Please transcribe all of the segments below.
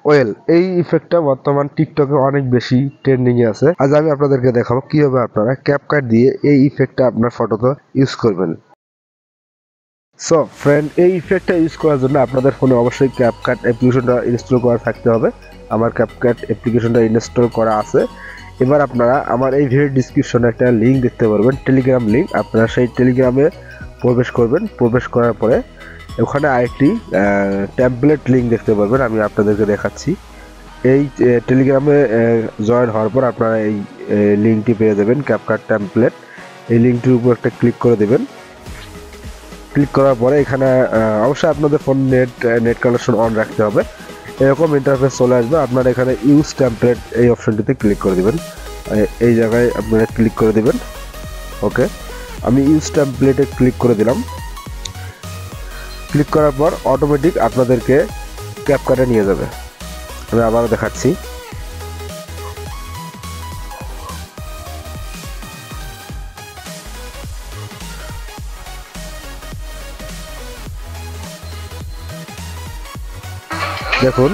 Well এই ইফেক্টটা বর্তমান টিকটকে অনেক বেশি ট্রেন্ডিং এ আছে। আজ আমি আপনাদেরকে দেখাবো কিভাবে আপনারা ক্যাপকাট দিয়ে এই ইফেক্টটা আপনার ফটোতে ইউজ করবেন। সো ফ্রেন্ড, এই ইফেক্টটা ইউজ করার জন্য আপনাদের ফোনে অবশ্যই ক্যাপকাট অ্যাপ্লিকেশনটা ইনস্টল করা থাকতে হবে। আমার ক্যাপকাট অ্যাপ্লিকেশনটা ইনস্টল করা আছে। এবার আপনারা আমার এই ভিডিও ডিসক্রিপশনে একটা লিঙ্ক দেখতে পারবেন, টেলিগ্রাম লিঙ্ক। আপনারা সেই টেলিগ্রামে প্রবেশ করবেন। প্রবেশ করার পরে ওখানে আরেকটি টেমপ্লেট লিঙ্ক দেখতে পারবেন, আমি আপনাদেরকে দেখাচ্ছি। এই টেলিগ্রামে জয়েন হওয়ার পর আপনারা এই লিঙ্কটি পেয়ে যাবেন, ক্যাপকাট টেমপ্লেট। এই লিঙ্কটির উপর একটা ক্লিক করে দেবেন। ক্লিক করার পরে এখানে অবশ্যই আপনাদের ফোন নেট কানেকশন অন রাখতে হবে। এরকম ইন্টারফেস চলে আসবে। আপনারা এখানে ইউজ টেমপ্লেট এই অপশনটিতে ক্লিক করে দেবেন। এই জায়গায় আপনারা ক্লিক করে দেবেন। ওকে, আমি ইউজ টেমপ্লেটে ক্লিক করে দিলাম। ক্লিক করার পর অটোমেটিক আপনাদেরকে ক্যাপকাটে নিয়ে যাবে। আমি আবারও দেখাচ্ছি। দেখুন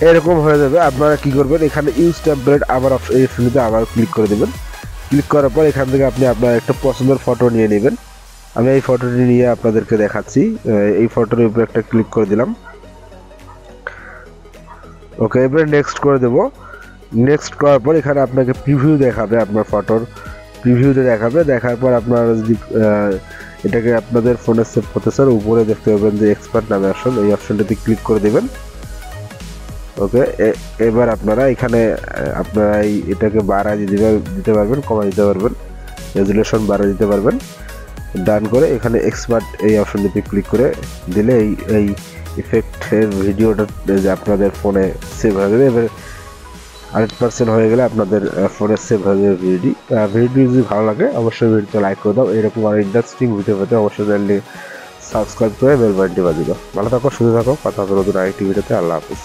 এরকম হয়ে যাবে। আপনারা কি করবেন, এখানে ইউজ টেমপ্লেট আবার এই অপশনটিতে আবার ক্লিক করে দেবেন। ক্লিক করার পর এখান থেকে আপনি আপনার একটা পছন্দের ফটো নিয়ে নেবেন। আমি এই ফটোটি নিয়ে আপনাদেরকে দেখাচ্ছি। এই ফটোর উপরে একটা ক্লিক করে দিলাম। ওকে, এবারে নেক্সট করে দেব। নেক্সট করার পর এখানে আপনাকে প্রিভিউ দেখাবে, আপনার ফটোর প্রিভিউতে দেখাবে। দেখার পর আপনারা যদি এটাকে আপনাদের ফোনে সেভ করতে চান, উপরে দেখতে পাবেন যে এক্সপার্ট নামে অপশন, এই অপশনটাতে ক্লিক করে দেবেন। ওকে, এবার আপনারা এখানে আপনারা এটাকে বাড়ায় দিতে পারবেন, কমা দিতে পারবেন, রেজুলেশন বাড়ায় দিতে পারবেন। ডান করে এখানে এক্সপার্ট এই অপশনটিতে ক্লিক করে দিলে এই ইফেক্টের ভিডিওটা যে আপনাদের ফোনে সেভ হয়ে যাবে। এবার 100% হয়ে গেলে আপনাদের ফোনে সেভ হয়ে যাবে ভিডিও। ভিডিও যদি ভালো লাগে অবশ্যই ভিডিওতে লাইক করে দাও। এরকম আর ইন্টারেস্টিং ভিডিও পেতে অবশ্যই চ্যানেলটি সাবস্ক্রাইব করে বেল বাটনটি বাজিয়ে দাও। ভালো থাকো, সুস্থ থাকো। কথা হবে নতুন আরেকটি ভিডিওতে। আল্লাহ হাফিজ।